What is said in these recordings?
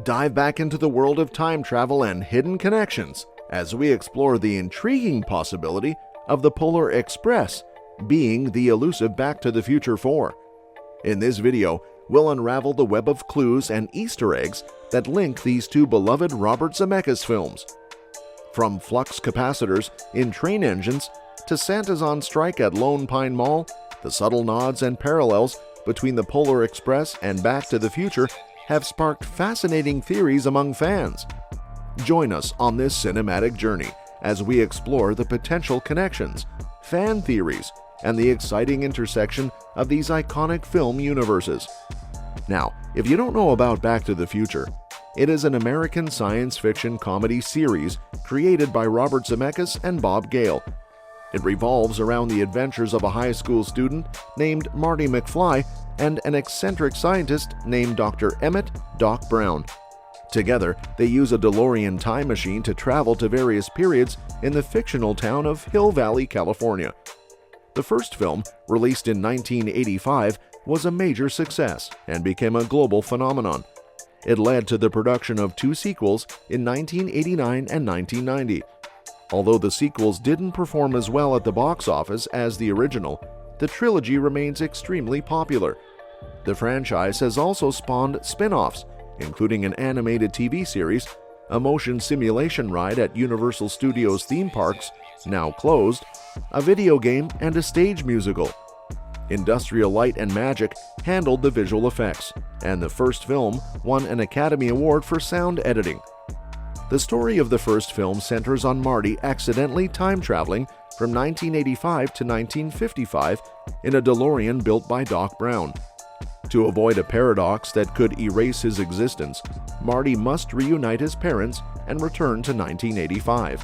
dive back into the world of time travel and hidden connections as we explore the intriguing possibility of the Polar Express being the elusive Back to the Future 4. In this video, we'll unravel the web of clues and Easter eggs that link these two beloved Robert Zemeckis films. From flux capacitors in train engines to Santas on strike at Lone Pine Mall, the subtle nods and parallels between the Polar Express and Back to the Future have sparked fascinating theories among fans. Join us on this cinematic journey as we explore the potential connections, fan theories, and the exciting intersection of these iconic film universes. Now, if you don't know about Back to the Future, it is an American science fiction comedy series created by Robert Zemeckis and Bob Gale. It revolves around the adventures of a high school student named Marty McFly and an eccentric scientist named Dr. Emmett "Doc" Brown. Together, they use a DeLorean time machine to travel to various periods in the fictional town of Hill Valley, California. The first film, released in 1985, was a major success and became a global phenomenon. It led to the production of two sequels in 1989 and 1990. Although the sequels didn't perform as well at the box office as the original, the trilogy remains extremely popular. The franchise has also spawned spin-offs, including an animated TV series, a motion simulation ride at Universal Studios theme parks, now closed, a video game, and a stage musical. Industrial Light and Magic handled the visual effects, and the first film won an Academy Award for sound editing. The story of the first film centers on Marty accidentally time traveling from 1985 to 1955 in a DeLorean built by Doc Brown. To avoid a paradox that could erase his existence, Marty must reunite his parents and return to 1985.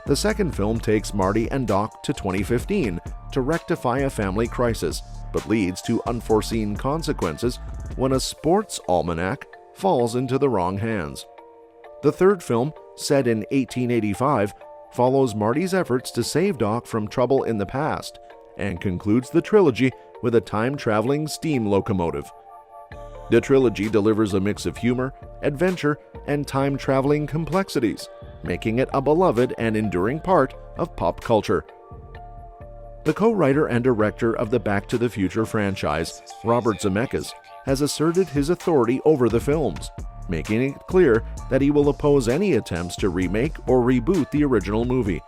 The second film takes Marty and Doc to 2015 to rectify a family crisis, but leads to unforeseen consequences when a sports almanac falls into the wrong hands. The third film, set in 1885, follows Marty's efforts to save Doc from trouble in the past and concludes the trilogy with a time-traveling steam locomotive. The trilogy delivers a mix of humor, adventure, and time-traveling complexities, making it a beloved and enduring part of pop culture. The co-writer and director of the Back to the Future franchise, Robert Zemeckis, has asserted his authority over the films, making it clear that he will oppose any attempts to remake or reboot the original movie.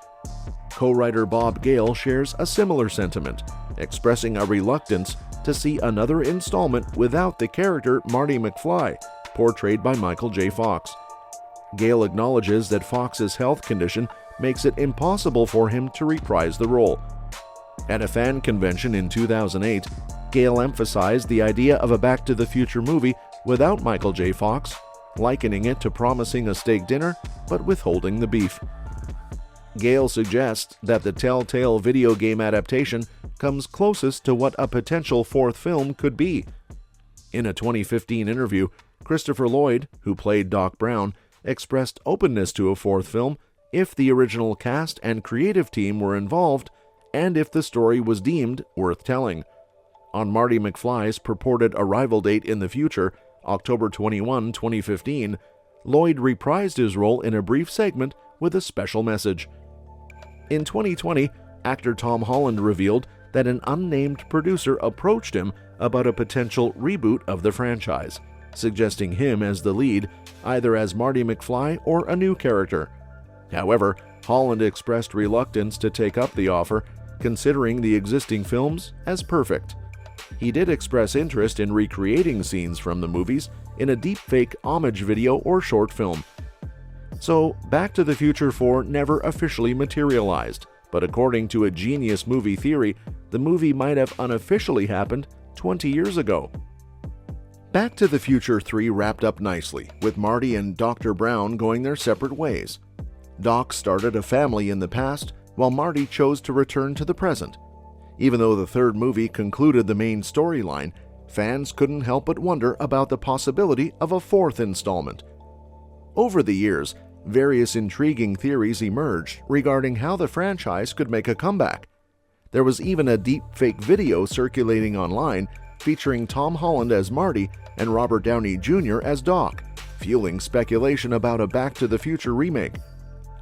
Co-writer Bob Gale shares a similar sentiment, expressing a reluctance to see another installment without the character Marty McFly, portrayed by Michael J. Fox. Gale acknowledges that Fox's health condition makes it impossible for him to reprise the role. At a fan convention in 2008, Gale emphasized the idea of a Back to the Future movie without Michael J. Fox, likening it to promising a steak dinner but withholding the beef. Gale suggests that the Telltale video game adaptation comes closest to what a potential fourth film could be. In a 2015 interview, Christopher Lloyd, who played Doc Brown, expressed openness to a fourth film if the original cast and creative team were involved and if the story was deemed worth telling. On Marty McFly's purported arrival date in the future, October 21, 2015, Lloyd reprised his role in a brief segment with a special message. In 2020, actor Tom Holland revealed that an unnamed producer approached him about a potential reboot of the franchise, suggesting him as the lead, either as Marty McFly or a new character. However, Holland expressed reluctance to take up the offer, considering the existing films as perfect. He did express interest in recreating scenes from the movies in a deepfake homage video or short film. So, Back to the Future 4 never officially materialized, but according to a genius movie theory, the movie might have unofficially happened 20 years ago. Back to the Future 3 wrapped up nicely, with Marty and Dr. Brown going their separate ways. Doc started a family in the past, while Marty chose to return to the present. Even though the third movie concluded the main storyline, fans couldn't help but wonder about the possibility of a fourth installment. Over the years, various intriguing theories emerged regarding how the franchise could make a comeback. There was even a deep-fake video circulating online featuring Tom Holland as Marty and Robert Downey Jr. as Doc, fueling speculation about a Back to the Future remake.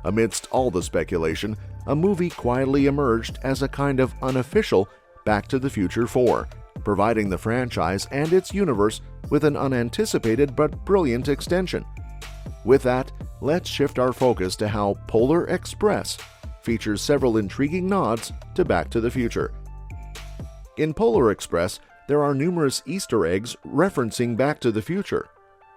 Amidst all the speculation, a movie quietly emerged as a kind of unofficial Back to the Future 4, providing the franchise and its universe with an unanticipated but brilliant extension. With that, let's shift our focus to how Polar Express features several intriguing nods to Back to the Future. In Polar Express, there are numerous Easter eggs referencing Back to the Future.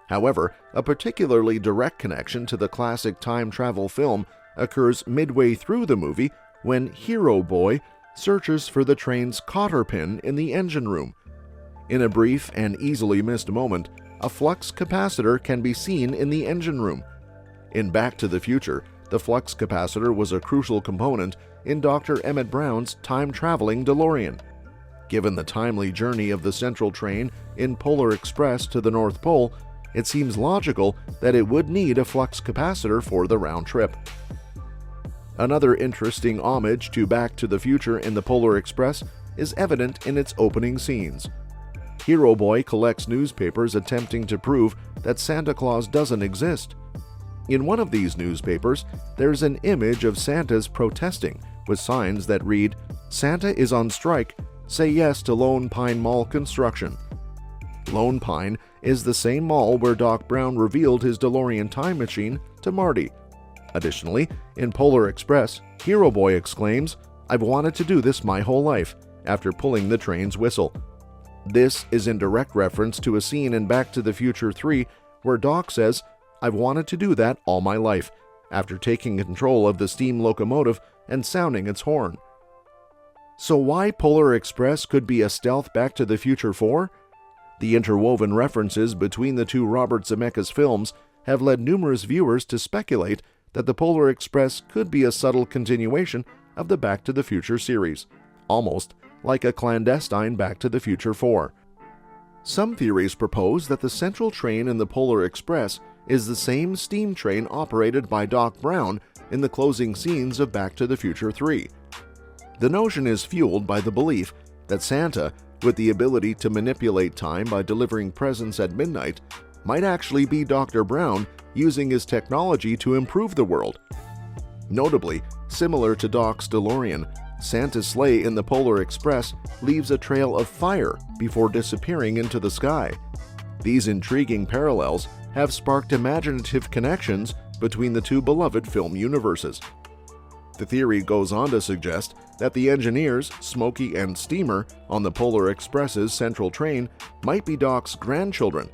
However, a particularly direct connection to the classic time travel film occurs midway through the movie when Hero Boy searches for the train's cotter pin in the engine room. In a brief and easily missed moment, a flux capacitor can be seen in the engine room. In Back to the Future, the flux capacitor was a crucial component in Dr. Emmett Brown's time-traveling DeLorean. Given the timely journey of the Central Train in Polar Express to the North Pole, it seems logical that it would need a flux capacitor for the round trip. Another interesting homage to Back to the Future in the Polar Express is evident in its opening scenes. Hero Boy collects newspapers attempting to prove that Santa Claus doesn't exist. In one of these newspapers, there's an image of Santa's protesting with signs that read, "Santa is on strike. Say yes to Lone Pine Mall construction." Lone Pine is the same mall where Doc Brown revealed his DeLorean time machine to Marty. Additionally, in Polar Express, Hero Boy exclaims, "I've wanted to do this my whole life," after pulling the train's whistle. This is in direct reference to a scene in Back to the Future 3 where Doc says, "I've wanted to do that all my life," after taking control of the steam locomotive and sounding its horn. So why Polar Express could be a stealth Back to the Future 4? The interwoven references between the two Robert Zemeckis films have led numerous viewers to speculate that the Polar Express could be a subtle continuation of the Back to the Future series, almost like a clandestine Back to the Future 4. Some theories propose that the central train in the Polar Express is the same steam train operated by Doc Brown in the closing scenes of Back to the Future 3. The notion is fueled by the belief that Santa, with the ability to manipulate time by delivering presents at midnight, might actually be Dr. Brown using his technology to improve the world. Notably, similar to Doc's DeLorean, Santa's sleigh in the Polar Express leaves a trail of fire before disappearing into the sky. These intriguing parallels have sparked imaginative connections between the two beloved film universes. The theory goes on to suggest that the engineers, Smokey and Steamer, on the Polar Express's central train might be Doc's grandchildren.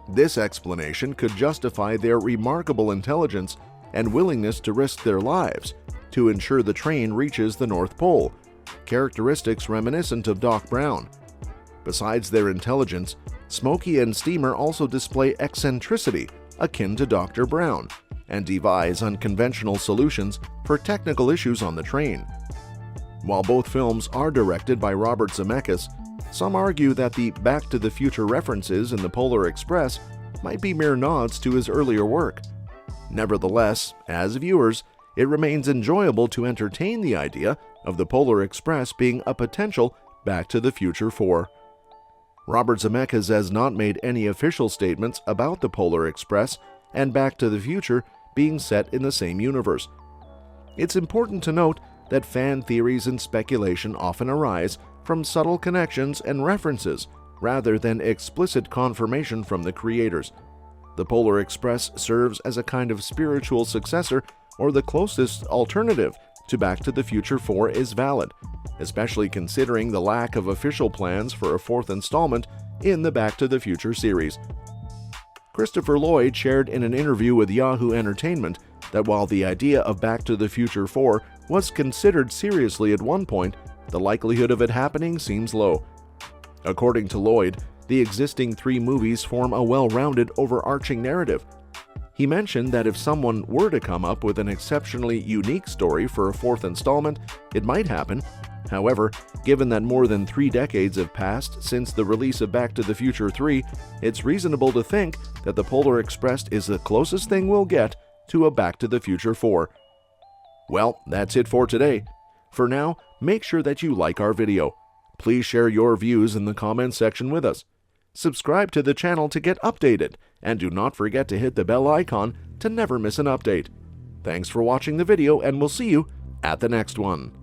This explanation could justify their remarkable intelligence and willingness to risk their lives to ensure the train reaches the North Pole, characteristics reminiscent of Doc Brown. Besides their intelligence, Smokey and Steamer also display eccentricity akin to Dr. Brown and devise unconventional solutions for technical issues on the train. While both films are directed by Robert Zemeckis, some argue that the Back to the Future references in the Polar Express might be mere nods to his earlier work. Nevertheless, as viewers, it remains enjoyable to entertain the idea of the Polar Express being a potential Back to the Future 4. Robert Zemeckis has not made any official statements about the Polar Express and Back to the Future being set in the same universe. It's important to note that fan theories and speculation often arise from subtle connections and references rather than explicit confirmation from the creators. The Polar Express serves as a kind of spiritual successor or the closest alternative to Back to the Future 4 is valid, especially considering the lack of official plans for a fourth installment in the Back to the Future series. Christopher Lloyd shared in an interview with Yahoo Entertainment that while the idea of Back to the Future 4 was considered seriously at one point, the likelihood of it happening seems low. According to Lloyd, the existing 3 movies form a well-rounded overarching narrative. He mentioned that if someone were to come up with an exceptionally unique story for a fourth installment, it might happen. However, given that more than 3 decades have passed since the release of Back to the Future 3, it's reasonable to think that the Polar Express is the closest thing we'll get to a Back to the Future 4. Well, that's it for today. For now, make sure that you like our video. Please share your views in the comments section with us. Subscribe to the channel to get updated and do not forget to hit the bell icon to never miss an update. Thanks for watching the video, and we'll see you at the next one.